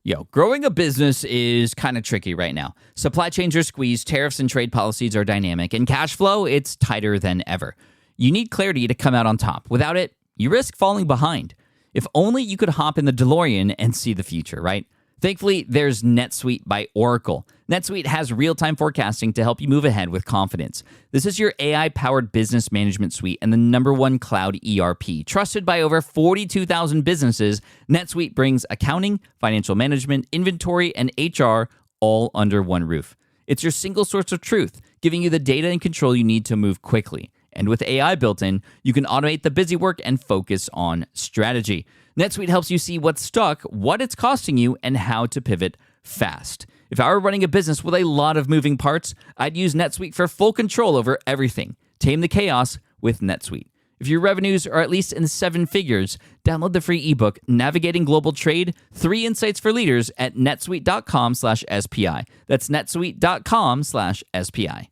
Yo, growing a business is kind of tricky right now. Supply chains are squeezed, tariffs and trade policies are dynamic, and cash flow, it's tighter than ever. You need clarity to come out on top. Without it, you risk falling behind. If only you could hop in the DeLorean and see the future, right? Thankfully, there's NetSuite by Oracle. NetSuite has real-time forecasting to help you move ahead with confidence. This is your AI-powered business management suite and the #1 cloud ERP. Trusted by over 42,000 businesses, NetSuite brings accounting, financial management, inventory, and HR all under one roof. It's your single source of truth, giving you the data and control you need to move quickly. And with AI built in, you can automate the busy work and focus on strategy. NetSuite helps you see what's stuck, what it's costing you, and how to pivot fast. If I were running a business with a lot of moving parts, I'd use NetSuite for full control over everything. Tame the chaos with NetSuite. If your revenues are at least in 7 figures, download the free ebook, Navigating Global Trade, 3 Insights for Leaders at netsuite.com/SPI. That's netsuite.com/SPI.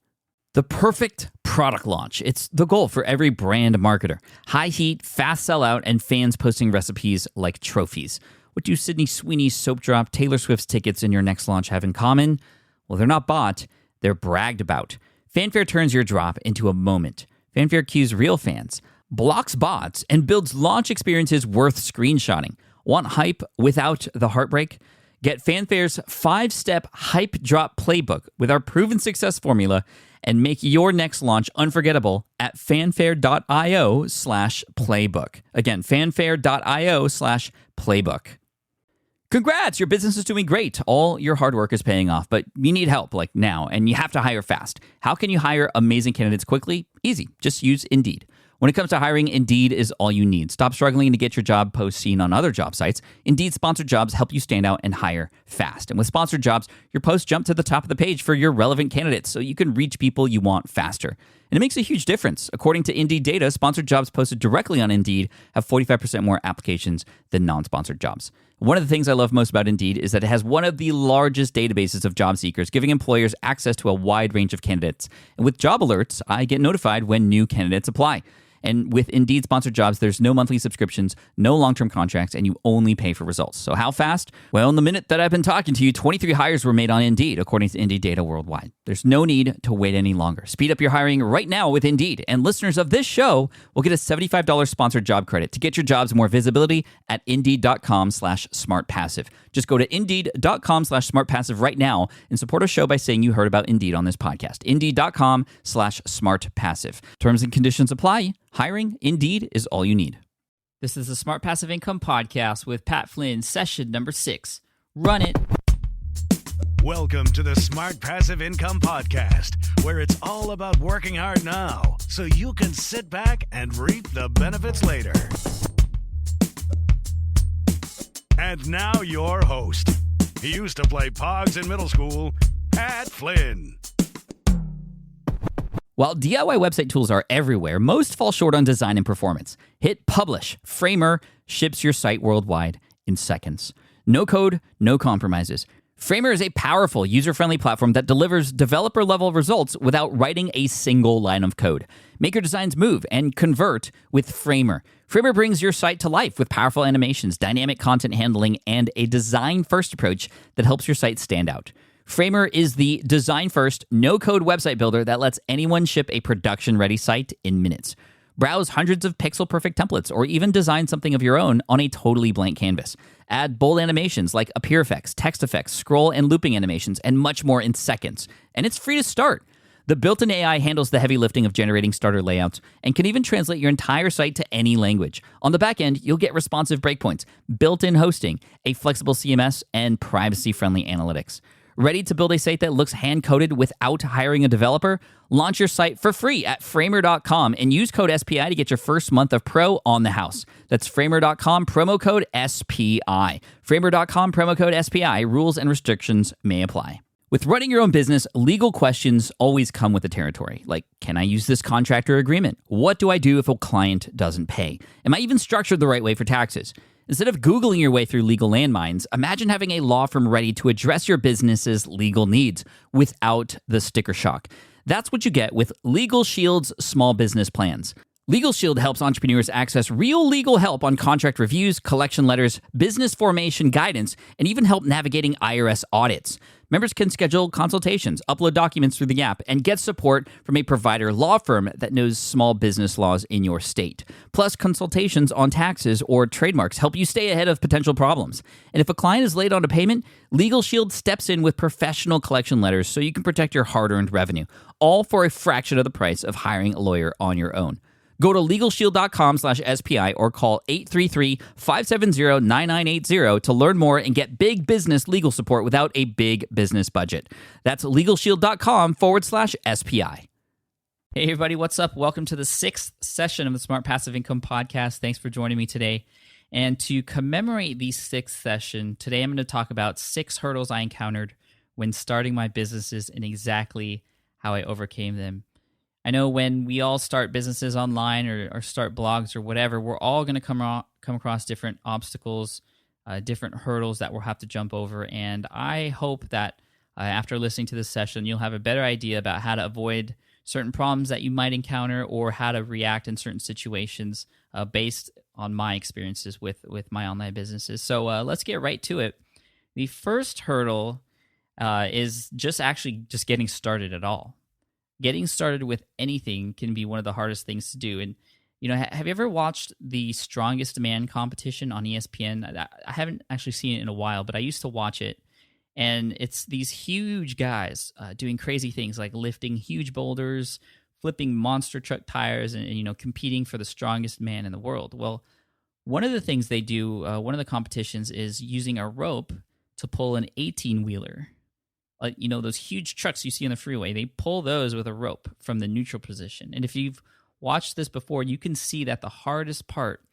The perfect product launch. It's the goal for every brand marketer. High heat, fast sellout, and fans posting recipes like trophies. What do Sydney Sweeney's soap drop, Taylor Swift's tickets, and your next launch have in common? Well, they're not bought, they're bragged about. Fanfare turns your drop into a moment. Fanfare cues real fans, blocks bots, and builds launch experiences worth screenshotting. Want hype without the heartbreak? Get Fanfare's 5-step hype drop playbook with our proven success formula and make your next launch unforgettable at fanfare.io/playbook. Again, fanfare.io/playbook. Congrats, your business is doing great. All your hard work is paying off, but you need help like now, and you have to hire fast. How can you hire amazing candidates quickly? Easy. Just use Indeed. When it comes to hiring, Indeed is all you need. Stop struggling to get your job post seen on other job sites. Indeed sponsored jobs help you stand out and hire fast. And with sponsored jobs, your posts jump to the top of the page for your relevant candidates so you can reach people you want faster. And it makes a huge difference. According to Indeed data, sponsored jobs posted directly on Indeed have 45% more applications than non-sponsored jobs. One of the things I love most about Indeed is that it has one of the largest databases of job seekers, giving employers access to a wide range of candidates. And with job alerts, I get notified when new candidates apply. And with Indeed sponsored jobs, there's no monthly subscriptions, no long-term contracts, and you only pay for results. So how fast? Well, in the minute that I've been talking to you, 23 hires were made on Indeed, according to Indeed data worldwide. There's no need to wait any longer. Speed up your hiring right now with Indeed. And listeners of this show will get a $75 sponsored job credit to get your jobs more visibility at Indeed.com/smartpassive. Just go to Indeed.com/smartpassive right now and support our show by saying you heard about Indeed on this podcast. Indeed.com/smartpassive. Terms and conditions apply. Hiring, Indeed, is all you need. This is the Smart Passive Income Podcast with Pat Flynn, session number 6. Run it. Welcome to the Smart Passive Income Podcast, where it's all about working hard now so you can sit back and reap the benefits later. And now your host. He used to play Pogs in middle school, Pat Flynn. While DIY website tools are everywhere, most fall short on design and performance. Hit publish. Framer ships your site worldwide in seconds. No code, no compromises. Framer is a powerful, user-friendly platform that delivers developer-level results without writing a single line of code. Make your designs move and convert with Framer. Framer brings your site to life with powerful animations, dynamic content handling, and a design-first approach that helps your site stand out. Framer is the design-first, no-code website builder that lets anyone ship a production-ready site in minutes. Browse hundreds of pixel-perfect templates or even design something of your own on a totally blank canvas. Add bold animations like appear effects, text effects, scroll and looping animations, and much more in seconds. And it's free to start. The built-in AI handles the heavy lifting of generating starter layouts and can even translate your entire site to any language. On the back end, you'll get responsive breakpoints, built-in hosting, a flexible CMS, and privacy-friendly analytics. Ready to build a site that looks hand-coded without hiring a developer? Launch your site for free at Framer.com and use code SPI to get your first month of pro on the house. That's Framer.com, promo code SPI. Framer.com, promo code SPI. Rules and restrictions may apply. With running your own business, legal questions always come with the territory. Like, can I use this contract or agreement? What do I do if a client doesn't pay? Am I even structured the right way for taxes? Instead of Googling your way through legal landmines, imagine having a law firm ready to address your business's legal needs without the sticker shock. That's what you get with Legal Shield's small business plans. Legal Shield helps entrepreneurs access real legal help on contract reviews, collection letters, business formation guidance, and even help navigating IRS audits. Members can schedule consultations, upload documents through the app, and get support from a provider law firm that knows small business laws in your state. Plus, consultations on taxes or trademarks help you stay ahead of potential problems. And if a client is late on a payment, Legal Shield steps in with professional collection letters so you can protect your hard-earned revenue, all for a fraction of the price of hiring a lawyer on your own. Go to LegalShield.com/SPI or call 833-570-9980 to learn more and get big business legal support without a big business budget. That's LegalShield.com/SPI. Hey, everybody, what's up? Welcome to the 6th session of the Smart Passive Income Podcast. Thanks for joining me today. And to commemorate the 6th session, today I'm going to talk about 6 hurdles I encountered when starting my businesses and exactly how I overcame them. I know when we all start businesses online or start blogs or whatever, we're all going to come across different obstacles, different hurdles that we'll have to jump over. And I hope that after listening to this session, you'll have a better idea about how to avoid certain problems that you might encounter or how to react in certain situations based on my experiences with my online businesses. So let's get right to it. The first hurdle is just getting started at all. Getting started with anything can be one of the hardest things to do. And, you know, have you ever watched the Strongest Man competition on ESPN? I haven't actually seen it in a while, but I used to watch it. And it's these huge guys doing crazy things like lifting huge boulders, flipping monster truck tires, and you know, competing for the strongest man in the world. Well, one of the things they do, one of the competitions is using a rope to pull an 18-wheeler. You know, those huge trucks you see on the freeway, they pull those with a rope from the neutral position. And if you've watched this before, you can see that the hardest part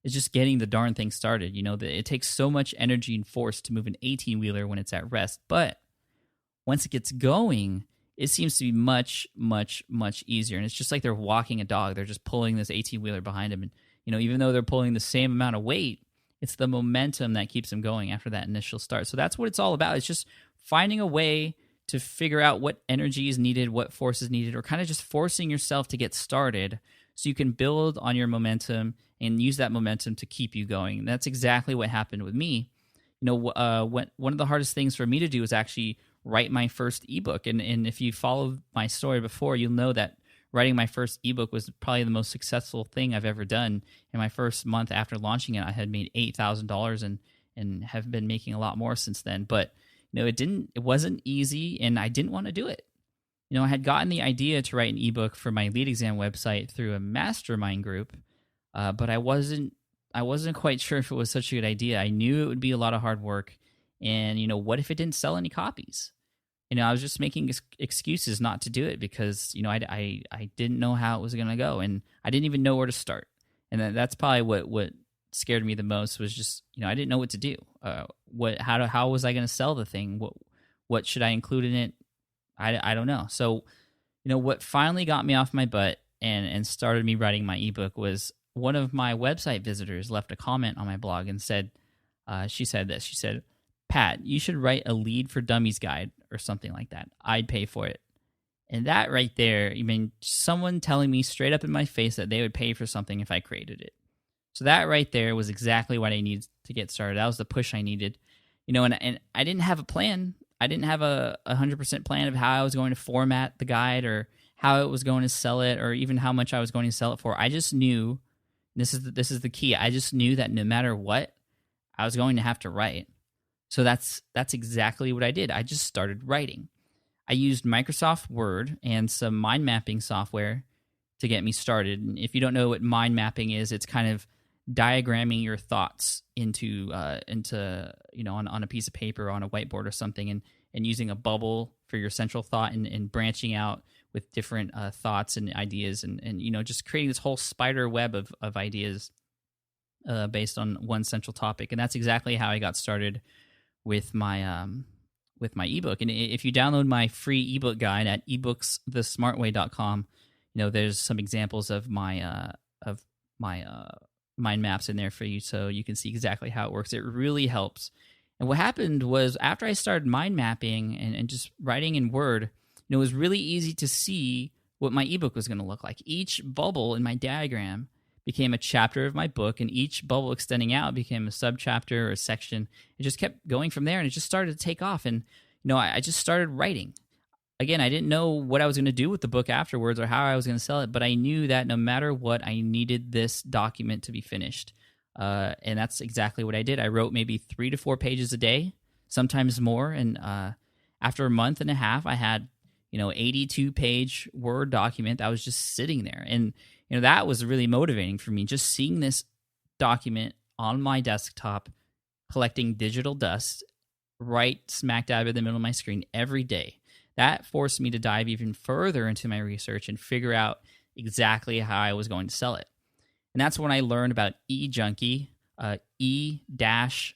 is just getting the darn thing started. You know, it takes so much energy and force to move an 18-wheeler when it's at rest. But once it gets going, it seems to be much, much, much easier. And it's just like they're walking a dog. They're just pulling this 18-wheeler behind them. And, you know, even though they're pulling the same amount of weight, it's the momentum that keeps them going after that initial start. So that's what it's all about. It's just finding a way to figure out what energy is needed, what force is needed, or kind of just forcing yourself to get started so you can build on your momentum and use that momentum to keep you going. And that's exactly what happened with me. You know, one of the hardest things for me to do was actually write my first ebook. And if you followed my story before, you'll know that writing my first ebook was probably the most successful thing I've ever done. In my first month after launching it, I had made $8,000 and have been making a lot more since then. But you know, it wasn't easy, and I didn't want to do it. You know, I had gotten the idea to write an ebook for my lead exam website through a mastermind group, but I wasn't quite sure if it was such a good idea. I knew it would be a lot of hard work, and you know, what if it didn't sell any copies? You know, I was just making excuses not to do it because you know I didn't know how it was going to go, and I didn't even know where to start. And that's probably what scared me the most was just, you know, I didn't know what to do. How was I going to sell the thing? What should I include in it? I don't know. So, you know, what finally got me off my butt and started me writing my ebook was one of my website visitors left a comment on my blog and said, she said, "Pat, you should write a Lead for Dummies guide or something like that. I'd pay for it." And that right there, I mean, someone telling me straight up in my face that they would pay for something if I created it. So that right there was exactly what I needed to get started. That was the push I needed. You know, and I didn't have a plan. I didn't have a 100% plan of how I was going to format the guide or how I was going to sell it or even how much I was going to sell it for. I just knew, this is the key, I just knew that no matter what, I was going to have to write. So that's exactly what I did. I just started writing. I used Microsoft Word and some mind mapping software to get me started. And if you don't know what mind mapping is, it's kind of diagramming your thoughts into you know, on a piece of paper, on a whiteboard or something, and using a bubble for your central thought and branching out with different thoughts and ideas and you know, just creating this whole spider web of ideas based on one central topic. And that's exactly how I got started with my ebook. And if you download my free ebook guide at ebooksthesmartway.com, you know, there's some examples of my mind maps in there for you so you can see exactly how it works. It really helps. And what happened was after I started mind mapping and just writing in Word, you know, it was really easy to see what my ebook was going to look like. Each bubble in my diagram became a chapter of my book, and each bubble extending out became a subchapter or a section. It just kept going from there, and it just started to take off. And I just started writing. Again, I didn't know what I was going to do with the book afterwards or how I was going to sell it, but I knew that no matter what, I needed this document to be finished. And that's exactly what I did. I wrote maybe 3 to 4 pages a day, sometimes more. And after a month and a half, I had 82-page Word document that was just sitting there. And that was really motivating for me, just seeing this document on my desktop collecting digital dust right smack dab in the middle of my screen every day. That forced me to dive even further into my research and figure out exactly how I was going to sell it. And that's when I learned about eJunkie, e-junkie.com.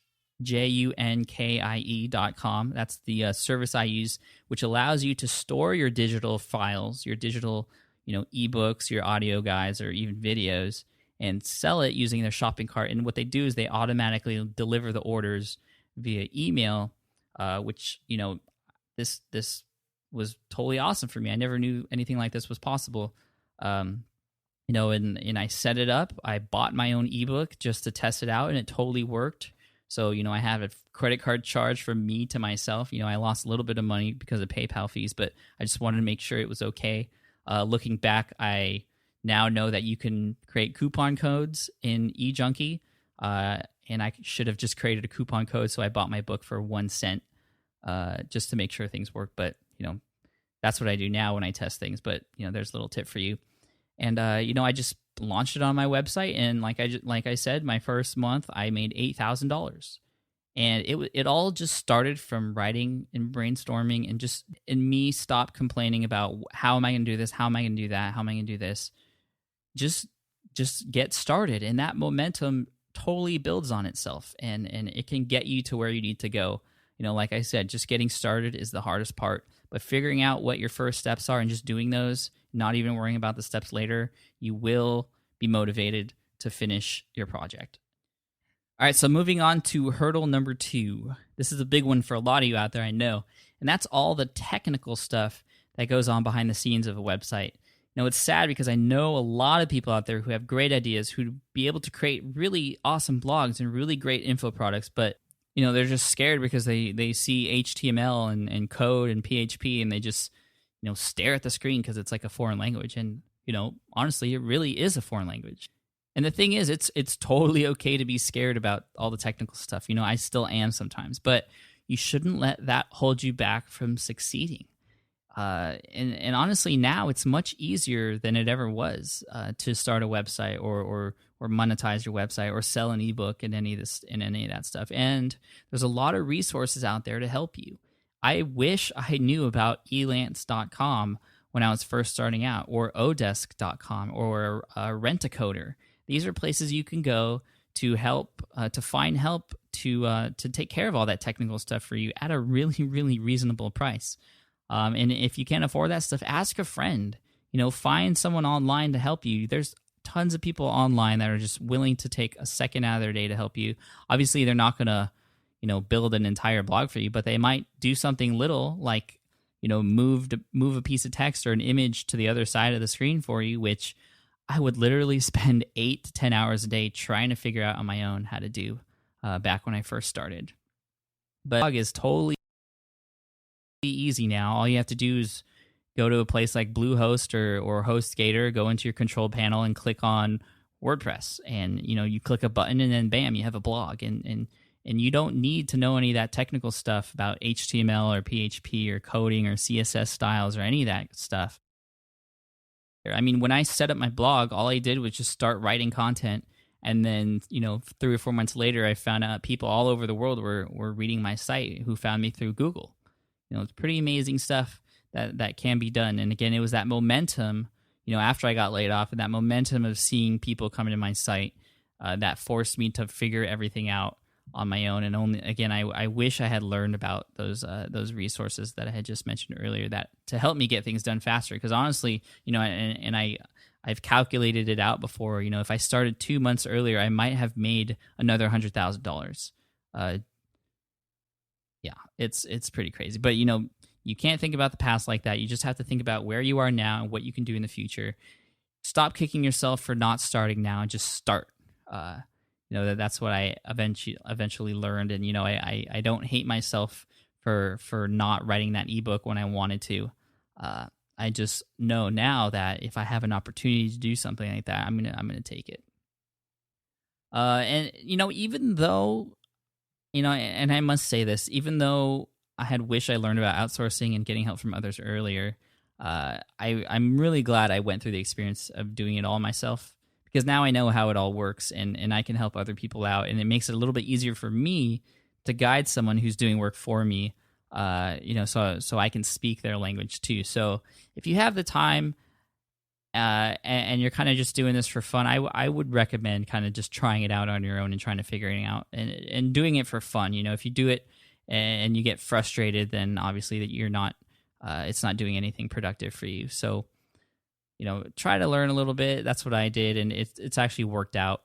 That's the service I use, which allows you to store your digital files, your digital ebooks, your audio guides, or even videos, and sell it using their shopping cart. And what they do is they automatically deliver the orders via email, which this was totally awesome for me. I never knew anything like this was possible. And I set it up. I bought my own ebook just to test it out, and it totally worked. So, I have a credit card charge from me to myself. I lost a little bit of money because of PayPal fees, but I just wanted to make sure it was okay. Looking back, I now know that you can create coupon codes in eJunkie, and I should have just created a coupon code, so I bought my book for 1 cent just to make sure things work. But, that's what I do now when I test things. But, there's a little tip for you. And, I just launched it on my website, and like I said, my first month, I made $8,000. And it all just started from writing and brainstorming and me stop complaining about how am I going to do this, how am I going to do that, how am I going to do this. Just get started, and that momentum totally builds on itself, and it can get you to where you need to go. Like I said, just getting started is the hardest part, but figuring out what your first steps are and just doing those, not even worrying about the steps later, you will be motivated to finish your project. All right, so moving on to hurdle number 2. This is a big one for a lot of you out there, I know, and that's all the technical stuff that goes on behind the scenes of a website. It's sad because I know a lot of people out there who have great ideas, who'd be able to create really awesome blogs and really great info products, but they're just scared because they see HTML and code and PHP, and they just stare at the screen because it's like a foreign language. And honestly, it really is a foreign language. And the thing is, it's totally okay to be scared about all the technical stuff. I still am sometimes, but you shouldn't let that hold you back from succeeding. And honestly, now it's much easier than it ever was to start a website or monetize your website or sell an ebook and any of that stuff. And there's a lot of resources out there to help you. I wish I knew about elance.com when I was first starting out, or odesk.com, or Rent-A-Coder. These are places you can go to help to find help to take care of all that technical stuff for you at a really, really reasonable price. And if you can't afford that stuff, ask a friend. Find someone online to help you. There's tons of people online that are just willing to take a second out of their day to help you. Obviously, they're not going to, build an entire blog for you, but they might do something little like, move a piece of text or an image to the other side of the screen for you, which I would literally spend 8 to 10 hours a day trying to figure out on my own how to do back when I first started. But blog is totally easy now. All you have to do is go to a place like Bluehost or HostGator, go into your control panel and click on WordPress, and you click a button and then bam, you have a blog, and you don't need to know any of that technical stuff about HTML or PHP or coding or CSS styles or any of that stuff. I mean, when I set up my blog, all I did was just start writing content, and then 3 or 4 months later, I found out people all over the world were reading my site who found me through Google. It's pretty amazing stuff that can be done. And again, it was that momentum, after I got laid off, and that momentum of seeing people coming to my site that forced me to figure everything out on my own. And I wish I had learned about those resources that I had just mentioned earlier that to help me get things done faster. Because honestly, I've calculated it out before. If I started 2 months earlier, I might have made another $100,000. Yeah, it's pretty crazy. But you You can't think about the past like that. You just have to think about where you are now and what you can do in the future. Stop kicking yourself for not starting now and just start. That's what I eventually learned. And, I don't hate myself for not writing that ebook when I wanted to. I just know now that if I have an opportunity to do something like that, I'm gonna take it. And even though, and I must say this, even though I had wished I learned about outsourcing and getting help from others earlier, I'm really glad I went through the experience of doing it all myself, because now I know how it all works, and I can help other people out, and it makes it a little bit easier for me to guide someone who's doing work for me. So I can speak their language too. So if you have the time, and you're kind of just doing this for fun, I would recommend kind of just trying it out on your own and trying to figure it out and doing it for fun. If you do it and you get frustrated, then obviously that you're not, it's not doing anything productive for you. So, try to learn a little bit. That's what I did, and it's actually worked out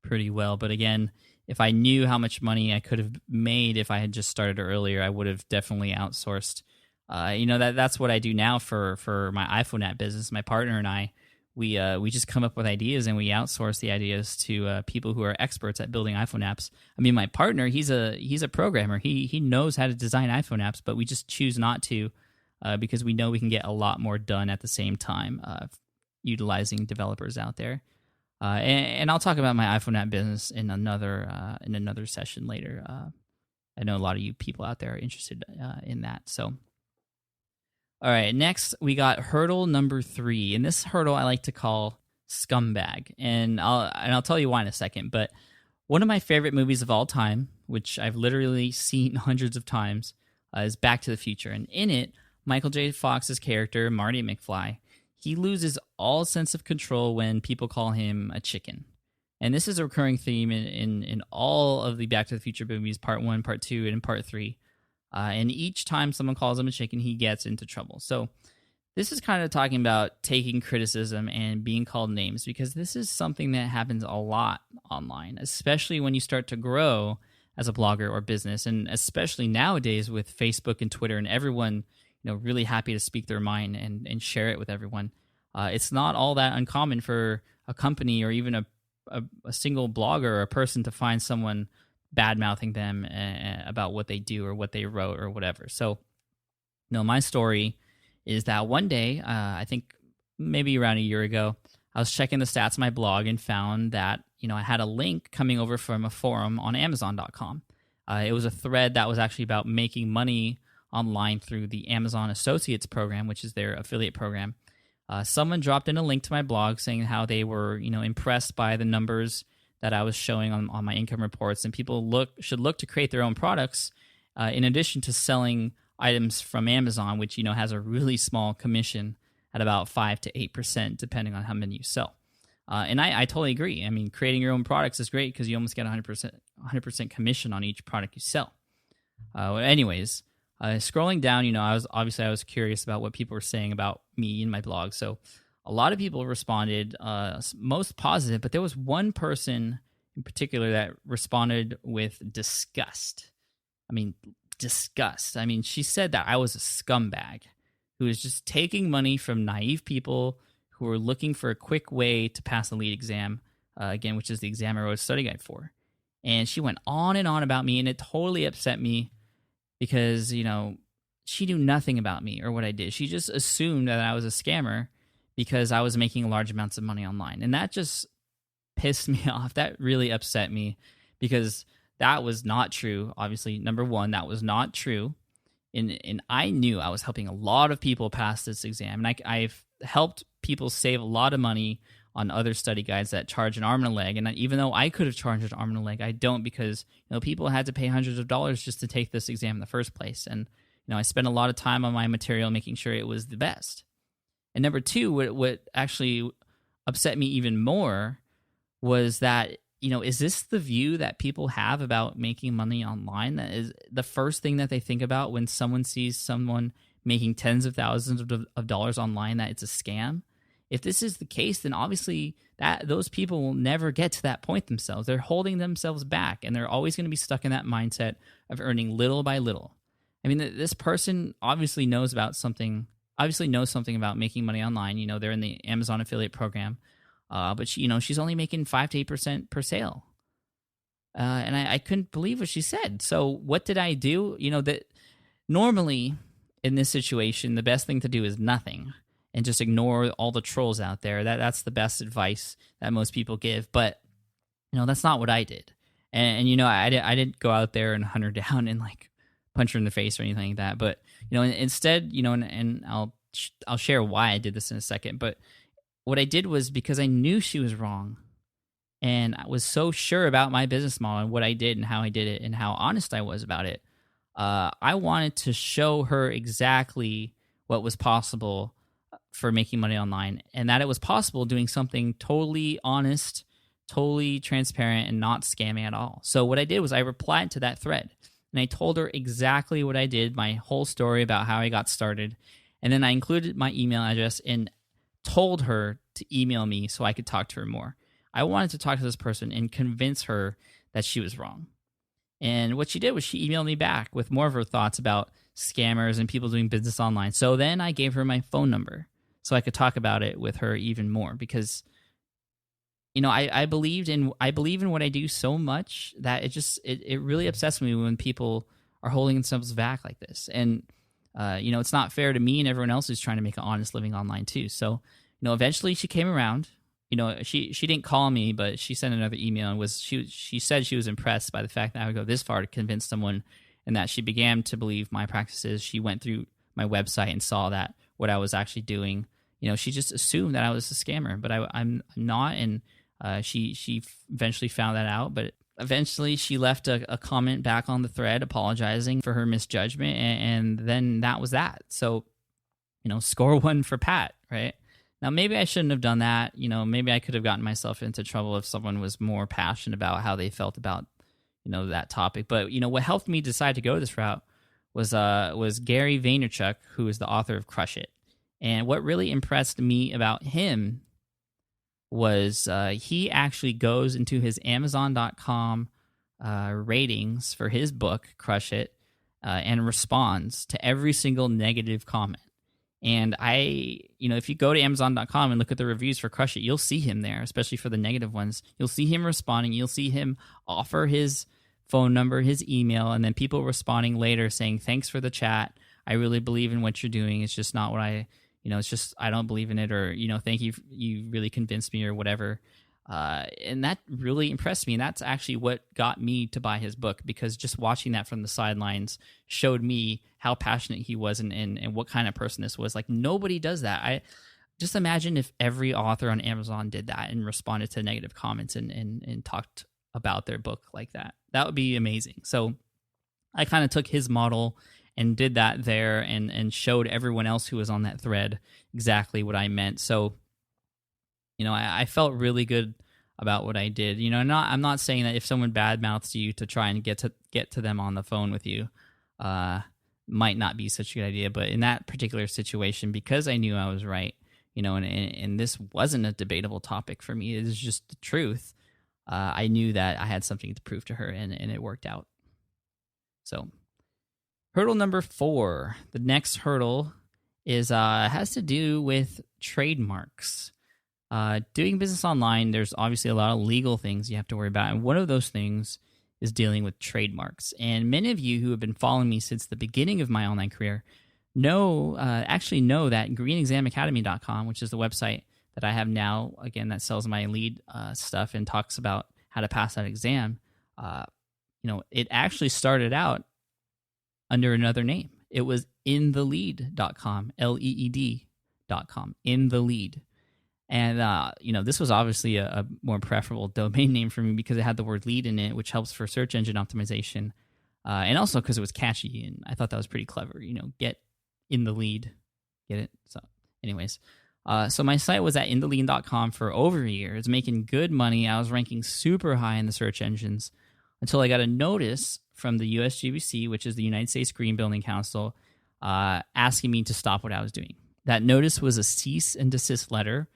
pretty well. But again, if I knew how much money I could have made if I had just started earlier, I would have definitely outsourced. That's what I do now for my iPhone app business. My partner and I, we just come up with ideas and we outsource the ideas to people who are experts at building iPhone apps. I mean, my partner, he's a programmer. He knows how to design iPhone apps, but we just choose not to because we know we can get a lot more done at the same time utilizing developers out there. And I'll talk about my iPhone app business in another session later. I know a lot of you people out there are interested in that. So, all right, next we got hurdle number 3, and this hurdle I like to call scumbag, and I'll tell you why in a second. But one of my favorite movies of all time, which I've literally seen hundreds of times, is Back to the Future, and in it, Michael J. Fox's character Marty McFly, he loses all sense of control when people call him a chicken. And this is a recurring theme in all of the Back to the Future movies, Part 1, Part 2, and Part 3. And each time someone calls him a chicken, he gets into trouble. So this is kind of talking about taking criticism and being called names, because this is something that happens a lot online, especially when you start to grow as a blogger or business, and especially nowadays with Facebook and Twitter and everyone really happy to speak their mind and share it with everyone. It's not all that uncommon for a company or even a single blogger or a person to find someone bad-mouthing them about what they do or what they wrote or whatever. So, my story is that one day, I think maybe around a year ago, I was checking the stats of my blog and found that, I had a link coming over from a forum on Amazon.com. It was a thread that was actually about making money online through the Amazon Associates program, which is their affiliate program. Someone dropped in a link to my blog saying how they were, impressed by the numbers that I was showing on my income reports, and people should look to create their own products in addition to selling items from Amazon, which has a really small commission at about 5 to 8%, depending on how many you sell. And I totally agree. I mean, creating your own products is great because you almost get 100% commission on each product you sell. Anyways, scrolling down, I was curious about what people were saying about me in my blog. So a lot of people responded, most positive, but there was one person in particular that responded with disgust. I mean, disgust. I mean, she said that I was a scumbag who was just taking money from naive people who were looking for a quick way to pass the lead exam, again, which is the exam I wrote a study guide for. And she went on and on about me, and it totally upset me because, she knew nothing about me or what I did. She just assumed that I was a scammer because I was making large amounts of money online. And that just pissed me off. That really upset me because that was not true. Obviously, number one, that was not true. And I knew I was helping a lot of people pass this exam. And I've helped people save a lot of money on other study guides that charge an arm and a leg. And even though I could have charged an arm and a leg, I don't, because people had to pay hundreds of dollars just to take this exam in the first place. And I spent a lot of time on my material making sure it was the best. And number two, what actually upset me even more was that, is this the view that people have about making money online? That is the first thing that they think about when someone sees someone making tens of thousands of dollars online, that it's a scam? If this is the case, then obviously those people will never get to that point themselves. They're holding themselves back, and they're always going to be stuck in that mindset of earning little by little. I mean, this person obviously knows something about making money online. You know, they're in the Amazon affiliate program, but she's only making 5 to 8% per sale. And I couldn't believe what she said. So what did I do? You know, that normally in this situation, the best thing to do is nothing and just ignore all the trolls out there. That's the best advice that most people give. But, that's not what I did. And I didn't go out there and hunt her down and like punch her in the face or anything like that. But, instead, and I'll share why I did this in a second. But what I did was because I knew she was wrong. And I was so sure about my business model and what I did and how I did it and how honest I was about it. I wanted to show her exactly what was possible for making money online, and that it was possible doing something totally honest, totally transparent, and not scammy at all. So what I did was I replied to that thread, and I told her exactly what I did, my whole story about how I got started, and then I included my email address and told her to email me so I could talk to her more. I wanted to talk to this person and convince her that she was wrong. And what she did was she emailed me back with more of her thoughts about scammers and people doing business online. So then I gave her my phone number so I could talk about it with her even more because, I believe in what I do so much that it really upsets me when people are holding themselves back like this. And, it's not fair to me and everyone else who's trying to make an honest living online too. So, eventually she came around. She didn't call me, but she sent another email and she said she was impressed by the fact that I would go this far to convince someone, and that she began to believe my practices. She went through my website and saw that what I was actually doing. She just assumed that I was a scammer, but I'm not, and she eventually found that out. But eventually, she left a comment back on the thread apologizing for her misjudgment, and then that was that. So, score one for Pat, right? Now, maybe I shouldn't have done that. Maybe I could have gotten myself into trouble if someone was more passionate about how they felt about, that topic. But, what helped me decide to go this route was Gary Vaynerchuk, who is the author of Crush It. And what really impressed me about him was he actually goes into his Amazon.com ratings for his book, Crush It, and responds to every single negative comment. And if you go to Amazon.com and look at the reviews for Crush It, you'll see him there, especially for the negative ones. You'll see him responding. You'll see him offer his phone number, his email, and then people responding later saying, thanks for the chat. I really believe in what you're doing. It's just not what it's just, I don't believe in it, or, thank you. You really convinced me or whatever. And that really impressed me. And that's actually what got me to buy his book, because just watching that from the sidelines showed me how passionate he was and what kind of person this was. Like, nobody does that. I just imagine if every author on Amazon did that and responded to negative comments and talked about their book like that. That would be amazing. So I kind of took his model and did that there and showed everyone else who was on that thread exactly what I meant. So, I felt really good about what I did. I'm not saying that if someone badmouths you to try and get to them on the phone with you, might not be such a good idea. But in that particular situation, because I knew I was right, and this wasn't a debatable topic for me, it was just the truth. I knew that I had something to prove to her, and it worked out. So, hurdle number 4. The next hurdle is has to do with trademarks. Doing business online, there's obviously a lot of legal things you have to worry about, and one of those things is dealing with trademarks. And many of you who have been following me since the beginning of my online career know that greenexamacademy.com, which is the website that I have now, again, that sells my lead stuff and talks about how to pass that exam, it actually started out under another name. It was inthelead.com, LEED.com, in the lead. And, this was obviously a more preferable domain name for me because it had the word lead in it, which helps for search engine optimization. And also because it was catchy, and I thought that was pretty clever, get in the lead, get it? So anyways, so my site was at inthelead.com for over a year. It's making good money. I was ranking super high in the search engines until I got a notice from the USGBC, which is the United States Green Building Council, asking me to stop what I was doing. That notice was a cease and desist letter,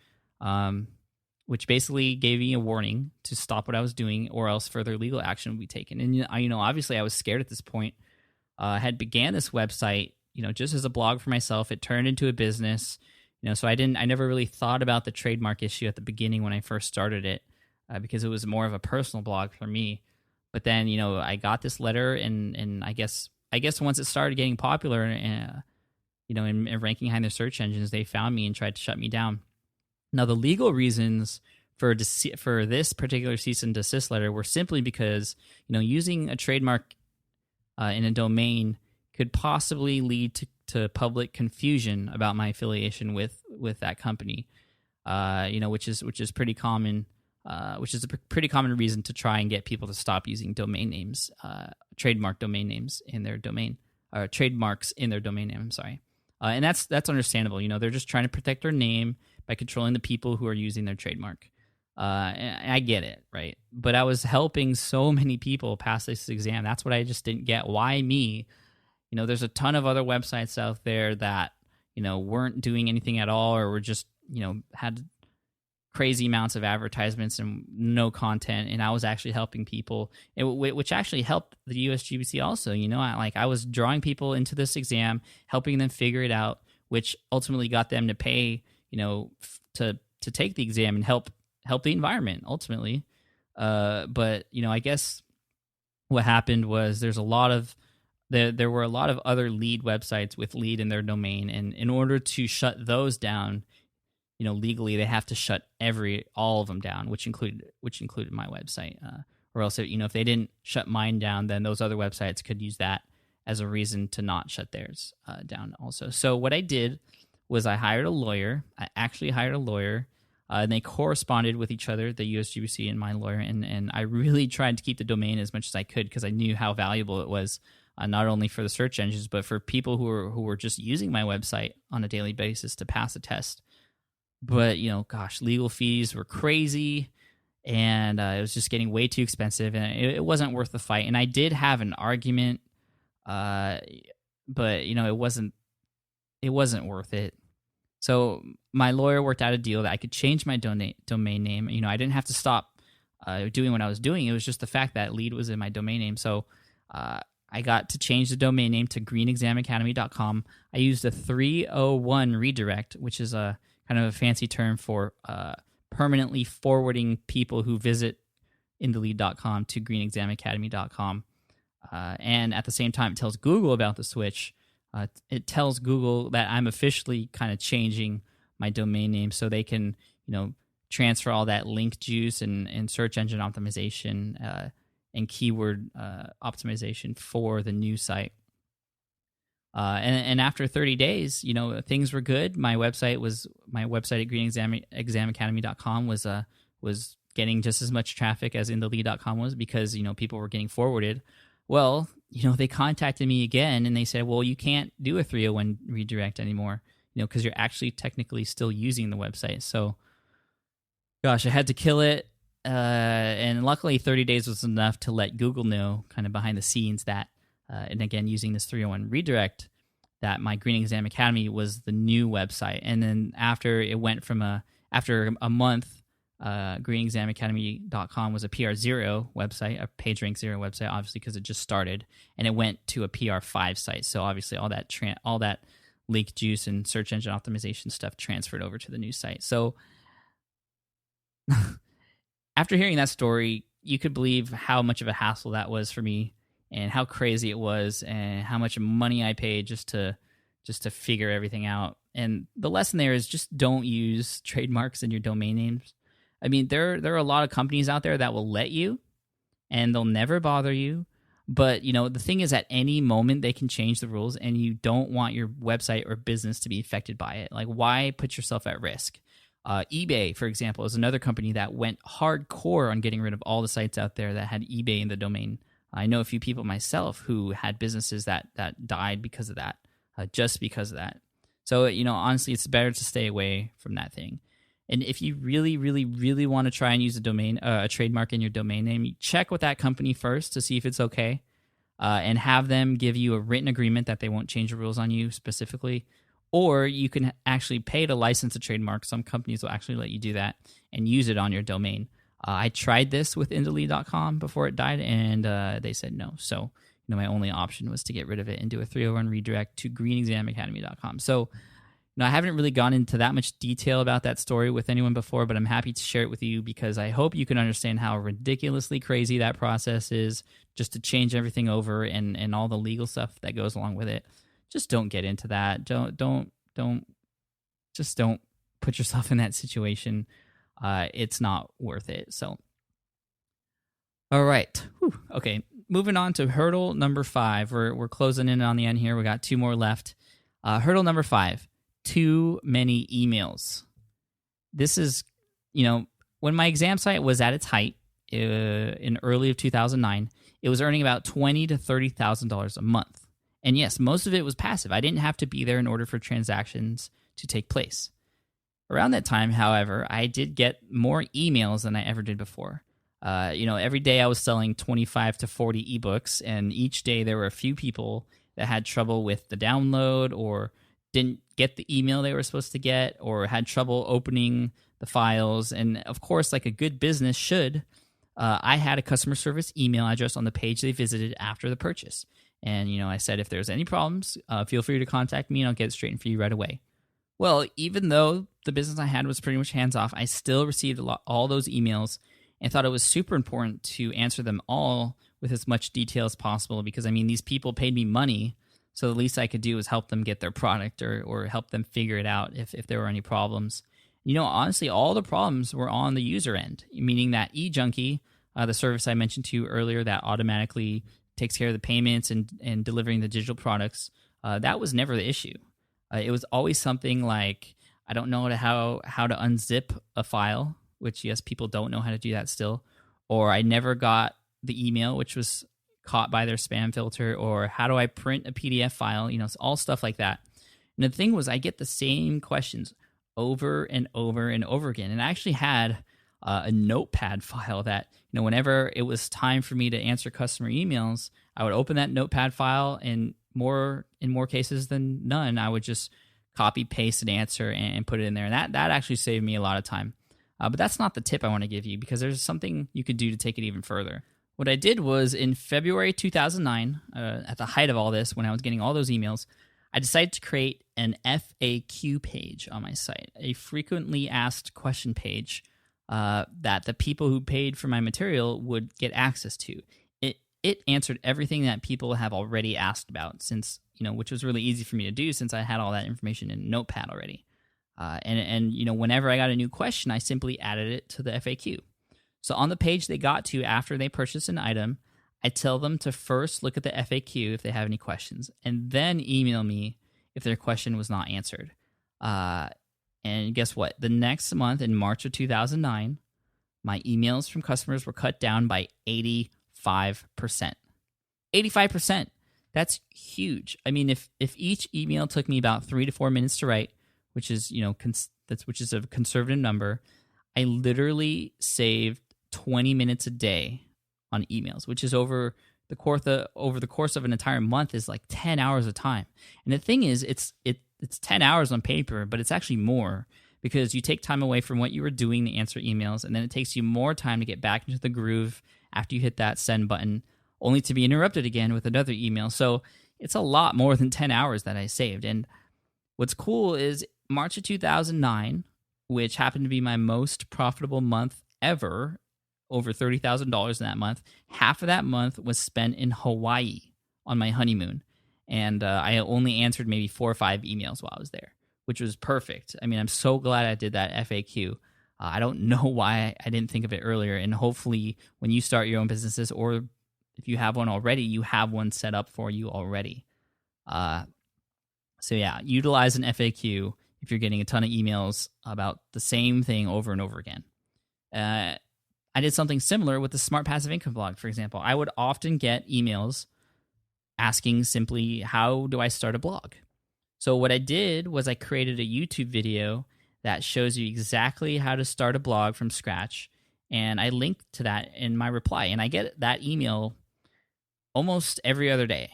which basically gave me a warning to stop what I was doing, or else further legal action would be taken. And obviously, I was scared at this point. had began this website, just as a blog for myself. It turned into a business, so I never really thought about the trademark issue at the beginning when I first started it, because it was more of a personal blog for me. But then, I got this letter, and I guess once it started getting popular, and in ranking high in the search engines, they found me and tried to shut me down. Now, the legal reasons for this particular cease and desist letter were simply because, using a trademark in a domain could possibly lead to public confusion about my affiliation with that company, which is pretty common. Which is a pretty common reason to try and get people to stop using domain names, trademark domain names in their domain, or trademarks in their domain name. I'm sorry, and that's understandable. They're just trying to protect their name by controlling the people who are using their trademark. And I get it, right? But I was helping so many people pass this exam. That's what I just didn't get. Why me? There's a ton of other websites out there that weren't doing anything at all, or were just had crazy amounts of advertisements and no content, and I was actually helping people, which actually helped the USGBC also. I was drawing people into this exam, helping them figure it out, which ultimately got them to pay, to take the exam and help the environment ultimately. But I guess what happened was there were a lot of other lead websites with lead in their domain, and in order to shut those down, legally they have to shut all of them down, which included my website. Or else, if they didn't shut mine down, then those other websites could use that as a reason to not shut theirs down also. So what I did was I hired a lawyer. I actually hired a lawyer, and they corresponded with each other, the USGBC and my lawyer, and I really tried to keep the domain as much as I could, because I knew how valuable it was, not only for the search engines, but for people who were just using my website on a daily basis to pass a test. But, legal fees were crazy, and it was just getting way too expensive, and it wasn't worth the fight. And I did have an argument, but, it wasn't worth it. So my lawyer worked out a deal that I could change my domain name. I didn't have to stop doing what I was doing. It was just the fact that lead was in my domain name. So I got to change the domain name to greenexamacademy.com. I used a 301 redirect, which is a kind of a fancy term for permanently forwarding people who visit inthelead.com to greenexamacademy.com. And at the same time, it tells Google about the switch. It tells Google that I'm officially kind of changing my domain name so they can, transfer all that link juice and search engine optimization and keyword optimization for the new site. And after 30 days, things were good. My website at greenexamacademy.com was getting just as much traffic as inthelead.com was, because, people were getting forwarded. Well, they contacted me again and they said, well, you can't do a 301 redirect anymore, because you're actually technically still using the website. So, gosh, I had to kill it. And luckily 30 days was enough to let Google know kind of behind the scenes that, and again, using this 301 redirect, that my Green Exam Academy was the new website. And then after a month, greenexamacademy.com was a PR0 website, a PageRank 0 website, obviously, because it just started, and it went to a PR5 site. So obviously all that leak juice and search engine optimization stuff transferred over to the new site. So after hearing that story, you could believe how much of a hassle that was for me, and how crazy it was, and how much money I paid just to figure everything out. And the lesson there is just don't use trademarks in your domain names. I mean, there are a lot of companies out there that will let you, and they'll never bother you. But, the thing is, at any moment, they can change the rules, and you don't want your website or business to be affected by it. Like, why put yourself at risk? eBay, for example, is another company that went hardcore on getting rid of all the sites out there that had eBay in the domain. I know a few people myself who had businesses that died because of that, just because of that. So, honestly, it's better to stay away from that thing. And if you really, really, really want to try and use a trademark in your domain name, check with that company first to see if it's okay, and have them give you a written agreement that they won't change the rules on you specifically. Or you can actually pay to license a trademark. Some companies will actually let you do that and use it on your domain. I tried this with inthelead.com before it died, and they said no. So, my only option was to get rid of it and do a 301 redirect to greenexamacademy.com. So, I haven't really gone into that much detail about that story with anyone before, but I'm happy to share it with you because I hope you can understand how ridiculously crazy that process is just to change everything over and all the legal stuff that goes along with it. Just don't get into that. Don't put yourself in that situation. It's not worth it. So, all right. Whew. Okay. Moving on to hurdle number 5. We're closing in on the end here. We got 2 more left. Hurdle number 5. Too many emails. This is, when my exam site was at its height in early of 2009, it was earning about $20,000 to $30,000 a month. And yes, most of it was passive. I didn't have to be there in order for transactions to take place. Around that time, however, I did get more emails than I ever did before. Every day I was selling 25 to 40 ebooks, and each day there were a few people that had trouble with the download or didn't get the email they were supposed to get or had trouble opening the files. And of course, like a good business should, I had a customer service email address on the page they visited after the purchase. And, I said, if there's any problems, feel free to contact me and I'll get it straightened for you right away. Well, even though the business I had was pretty much hands-off, I still received all those emails and thought it was super important to answer them all with as much detail as possible because, these people paid me money. So the least I could do was help them get their product or help them figure it out if there were any problems. Honestly, all the problems were on the user end, meaning that eJunkie, the service I mentioned to you earlier that automatically takes care of the payments and delivering the digital products, that was never the issue. It was always something like, I don't know how to unzip a file, which, yes, people don't know how to do that still, or I never got the email, which was caught by their spam filter, or how do I print a PDF file, all stuff like that. And the thing was, I get the same questions over and over and over again. And I actually had a notepad file that, whenever it was time for me to answer customer emails, I would open that notepad file, and in more cases than none, I would just copy, paste an answer and put it in there. And that actually saved me a lot of time. But that's not the tip I want to give you because there's something you could do to take it even further. What I did was in February 2009, at the height of all this, when I was getting all those emails, I decided to create an FAQ page on my site, a frequently asked question page that the people who paid for my material would get access to. It answered everything that people have already asked about, since which was really easy for me to do since I had all that information in Notepad already. And whenever I got a new question, I simply added it to the FAQ. So on the page they got to after they purchased an item, I tell them to first look at the FAQ if they have any questions, and then email me if their question was not answered. And guess what? The next month, in March of 2009, my emails from customers were cut down by 85%. 85%. That's huge. If each email took me about 3 to 4 minutes to write, which is which is a conservative number, I literally saved 20 minutes a day on emails, which is over the course of an entire month is like 10 hours of time. And the thing is, it's 10 hours on paper, but it's actually more because you take time away from what you were doing to answer emails, and then it takes you more time to get back into the groove after you hit that send button, only to be interrupted again with another email. So it's a lot more than 10 hours that I saved. And what's cool is March of 2009, which happened to be my most profitable month ever, over $30,000 in that month, half of that month was spent in Hawaii on my honeymoon. And I only answered maybe 4 or 5 emails while I was there, which was perfect. I'm so glad I did that FAQ. I don't know why I didn't think of it earlier. And hopefully when you start your own businesses, or if you have one already, you have one set up for you already. So yeah, utilize an FAQ if you're getting a ton of emails about the same thing over and over again. I did something similar with the Smart Passive Income blog, for example. I would often get emails asking simply, how do I start a blog? So what I did was I created a YouTube video that shows you exactly how to start a blog from scratch, and I linked to that in my reply. And I get that email almost every other day,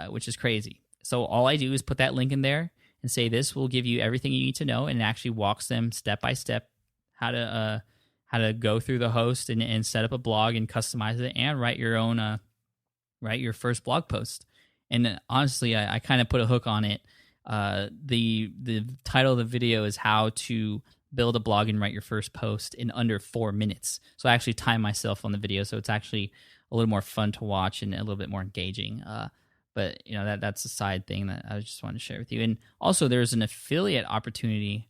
which is crazy. So all I do is put that link in there and say, this will give you everything you need to know, and it actually walks them step by step how to go through the host and set up a blog and customize it and write your own right? Your first blog post. And honestly, I kind of put a hook on it. The title of the video is how to build a blog and write your first post in under 4 minutes. So I actually time myself on the video, so it's actually a little more fun to watch and a little bit more engaging. But that's a side thing that I just wanted to share with you. And also, there's an affiliate opportunity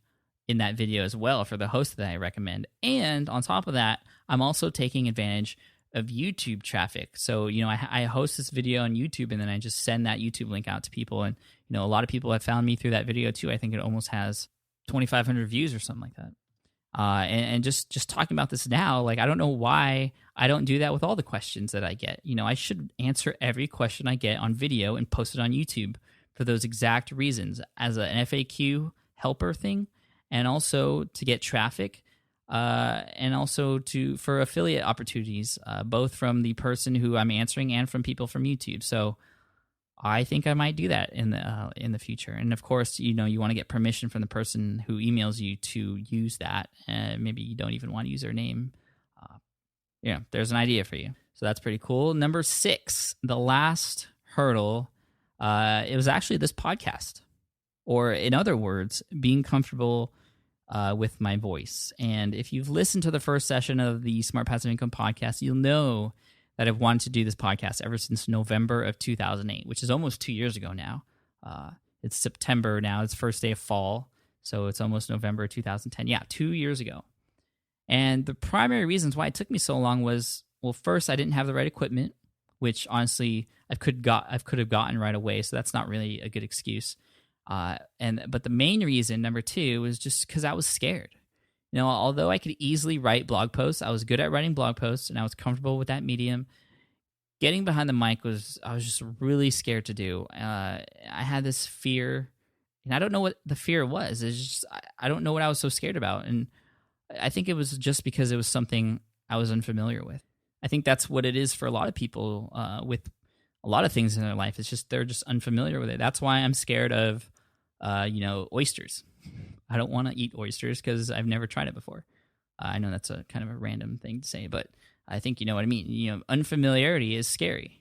in that video as well for the host that I recommend. And on top of that, I'm also taking advantage of YouTube traffic. So, I host this video on YouTube, and then I just send that YouTube link out to people. And, a lot of people have found me through that video too. I think it almost has 2,500 views or something like that. And just talking about this now, like, I don't know why I don't do that with all the questions that I get. I should answer every question I get on video and post it on YouTube for those exact reasons, as an FAQ helper thing, and also to get traffic, and also for affiliate opportunities, both from the person who I'm answering and from people from YouTube. So I think I might do that in the future. And of course, you want to get permission from the person who emails you to use that. Maybe you don't even want to use their name. There's an idea for you. So that's pretty cool. Number 6, the last hurdle, it was actually this podcast. Or in other words, being comfortable with my voice. And if you've listened to the first session of the Smart Passive Income podcast, you'll know that I've wanted to do this podcast ever since November of 2008, which is almost 2 years ago now. It's September now. It's the first day of fall, so it's almost November 2010. Yeah, 2 years ago. And the primary reasons why it took me so long was, well, first, I didn't have the right equipment, which honestly I could have gotten right away, so that's not really a good excuse. But the main reason, number 2, was just because I was scared. Although I could easily write blog posts, I was good at writing blog posts, and I was comfortable with that medium. Getting behind the mic I was just really scared to do. I had this fear, and I don't know what the fear was. It's just I don't know what I was so scared about, and I think it was just because it was something I was unfamiliar with. I think that's what it is for a lot of people with a lot of things in their life. It's just they're just unfamiliar with it. That's why I'm scared of oysters. I don't want to eat oysters because I've never tried it before. I know that's a kind of a random thing to say, but I think you know what I mean. Unfamiliarity is scary.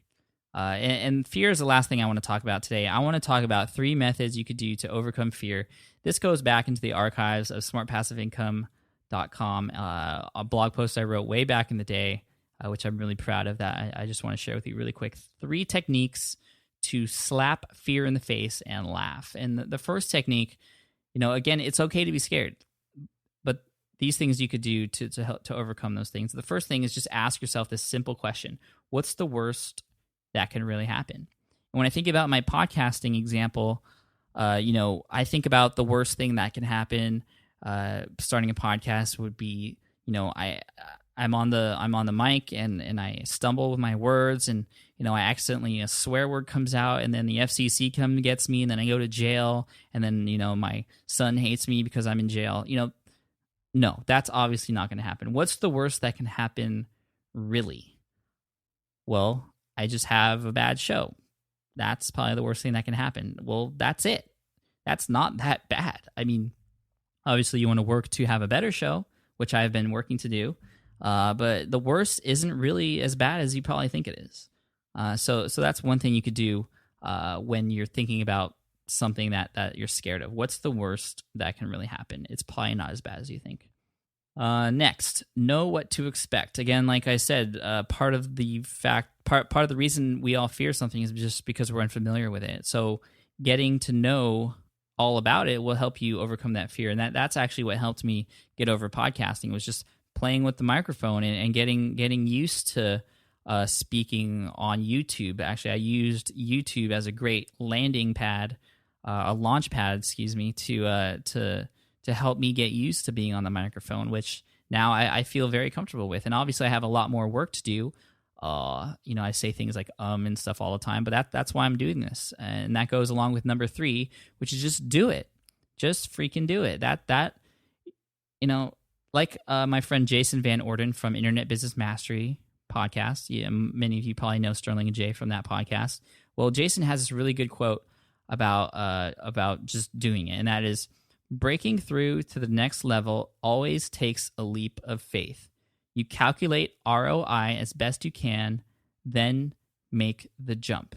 And fear is the last thing I want to talk about today. I want to talk about 3 methods you could do to overcome fear. This goes back into the archives of smartpassiveincome.com, a blog post I wrote way back in the day, which I'm really proud of that. I just want to share with you really quick. 3 techniques to slap fear in the face and laugh. And the first technique, again, it's okay to be scared, but these things you could do to help to overcome those things. The first thing is just ask yourself this simple question: what's the worst that can really happen? And when I think about my podcasting example, I think about the worst thing that can happen. Starting a podcast would be, I'm on the mic and I stumble with my words, and I accidentally, a swear word comes out, and then the FCC comes and gets me, and then I go to jail, and then my son hates me because I'm in jail. No, that's obviously not going to happen. What's the worst that can happen, really? Well, I just have a bad show. That's probably the worst thing that can happen. Well, that's it. That's not that bad. I mean, obviously you want to work to have a better show, which I've been working to do. But the worst isn't really as bad as you probably think it is. So that's one thing you could do when you're thinking about something that you're scared of. What's the worst that can really happen? It's probably not as bad as you think. Next, know what to expect. Again, like I said, part of the reason we all fear something is just because we're unfamiliar with it. So getting to know all about it will help you overcome that fear. And that's actually what helped me get over podcasting, was just playing with the microphone and getting used to speaking on YouTube. Actually, I used YouTube as a great landing pad, a launch pad, excuse me, to help me get used to being on the microphone, which now I feel very comfortable with. And obviously, I have a lot more work to do. I say things like and stuff all the time, but that's why I'm doing this. And that goes along with number 3, which is just do it. Just freaking do it. Like my friend Jason Van Orden from Internet Business Mastery podcast. Yeah, many of you probably know Sterling and Jay from that podcast. Well, Jason has this really good quote about just doing it, and that is, breaking through to the next level always takes a leap of faith. You calculate ROI as best you can, then make the jump.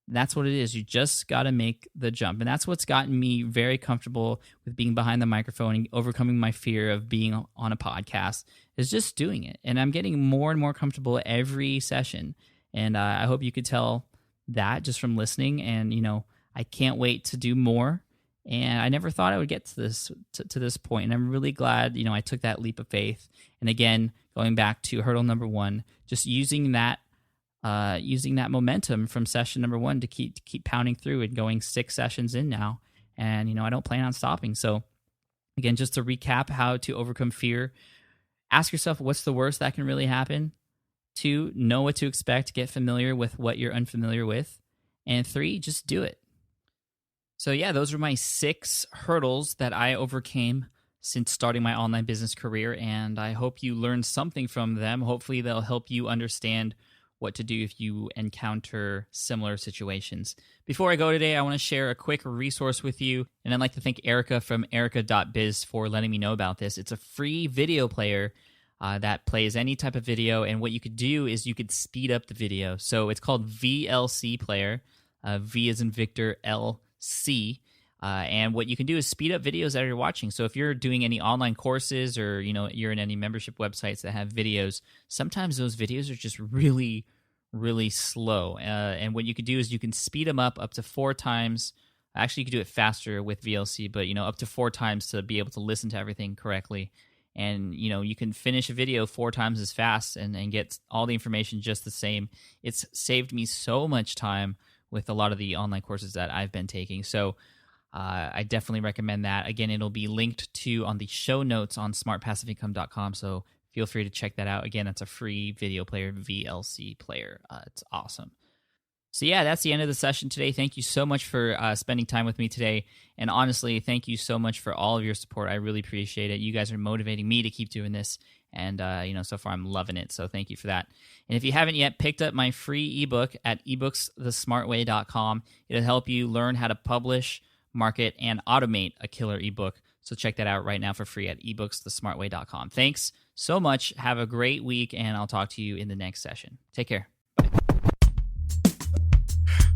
That's what it is. You just got to make the jump. And that's what's gotten me very comfortable with being behind the microphone and overcoming my fear of being on a podcast, is just doing it. And I'm getting more and more comfortable every session. And I hope you could tell that just from listening. And, I can't wait to do more. And I never thought I would get to this point. And I'm really glad, I took that leap of faith. And again, going back to hurdle number 1, just using that momentum from session number 1 to keep pounding through and going 6 sessions in now. And, I don't plan on stopping. So again, just to recap how to overcome fear, ask yourself, what's the worst that can really happen? 2, know what to expect, get familiar with what you're unfamiliar with. And 3, just do it. So yeah, those are my 6 hurdles that I overcame since starting my online business career. And I hope you learned something from them. Hopefully they'll help you understand what to do if you encounter similar situations. Before I go today, I want to share a quick resource with you. And I'd like to thank Erica from erica.biz for letting me know about this. It's a free video player that plays any type of video. And what you could do is you could speed up the video. So it's called VLC Player. V as in Victor, LC. And what you can do is speed up videos that you're watching. So if you're doing any online courses or you're in any membership websites that have videos, sometimes those videos are just really, really slow. And what you could do is you can speed them up to 4 times. Actually, you could do it faster with VLC, but up to 4 times to be able to listen to everything correctly. And you can finish a video 4 times as fast and get all the information just the same. It's saved me so much time with a lot of the online courses that I've been taking. So I definitely recommend that. Again, it'll be linked to on the show notes on smartpassiveincome.com. So feel free to check that out. Again, that's a free video player, VLC player. It's awesome. So yeah, that's the end of the session today. Thank you so much for spending time with me today. And honestly, thank you so much for all of your support. I really appreciate it. You guys are motivating me to keep doing this. And, so far I'm loving it. So thank you for that. And if you haven't yet picked up my free ebook at ebooksthesmartway.com, it'll help you learn how to publish, market, and automate a killer ebook. So check that out right now for free at ebooksthesmartway.com. Thanks so much. Have a great week, and I'll talk to you in the next session. Take care.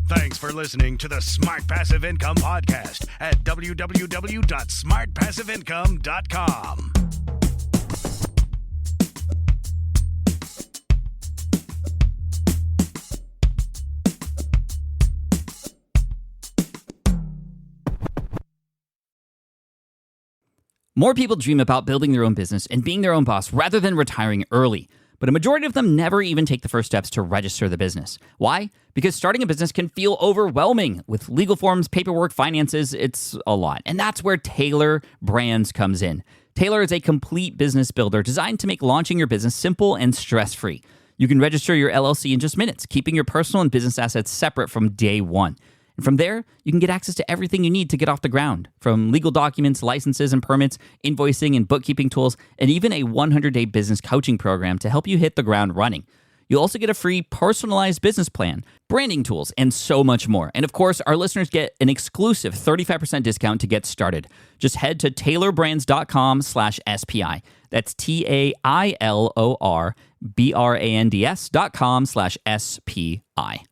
Thanks for listening to the Smart Passive Income Podcast at www.smartpassiveincome.com. More people dream about building their own business and being their own boss rather than retiring early. But a majority of them never even take the first steps to register the business. Why? Because starting a business can feel overwhelming. With legal forms, paperwork, finances, it's a lot. And that's where Taylor Brands comes in. Taylor is a complete business builder designed to make launching your business simple and stress-free. You can register your LLC in just minutes, keeping your personal and business assets separate from day one. And from there, you can get access to everything you need to get off the ground, from legal documents, licenses and permits, invoicing and bookkeeping tools, and even a 100-day business coaching program to help you hit the ground running. You'll also get a free personalized business plan, branding tools, and so much more. And of course, our listeners get an exclusive 35% discount to get started. Just head to taylorbrands.com/SPI. That's TAILORBRANDS.com/SPI.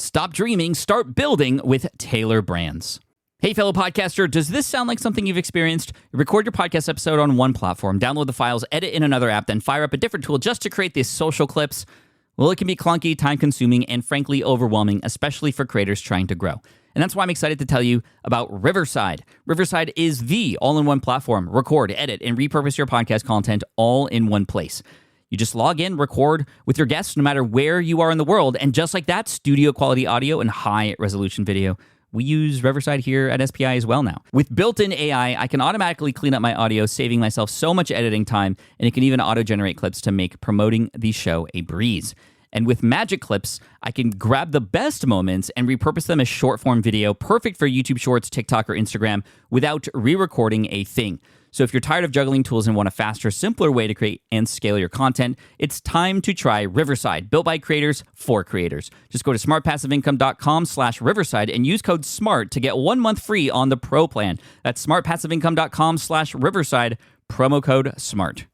Stop dreaming, start building with Taylor Brands. Hey, fellow podcaster, does this sound like something you've experienced? Record your podcast episode on one platform, download the files, edit in another app, then fire up a different tool just to create these social clips? Well, it can be clunky, time-consuming, and frankly overwhelming, especially for creators trying to grow. And that's why I'm excited to tell you about Riverside. Riverside is the all-in-one platform. Record, edit, and repurpose your podcast content all in one place. You just log in, record with your guests no matter where you are in the world, and just like that, studio quality audio and high resolution video. We use Riverside here at SPI as well now. With built-in AI, I can automatically clean up my audio, saving myself so much editing time, and it can even auto-generate clips to make promoting the show a breeze. And with Magic Clips, I can grab the best moments and repurpose them as short-form video, perfect for YouTube Shorts, TikTok, or Instagram, without re-recording a thing. So if you're tired of juggling tools and want a faster, simpler way to create and scale your content, it's time to try Riverside, built by creators for creators. Just go to smartpassiveincome.com/Riverside and use code SMART to get 1 month free on the Pro plan. That's smartpassiveincome.com/Riverside, promo code SMART.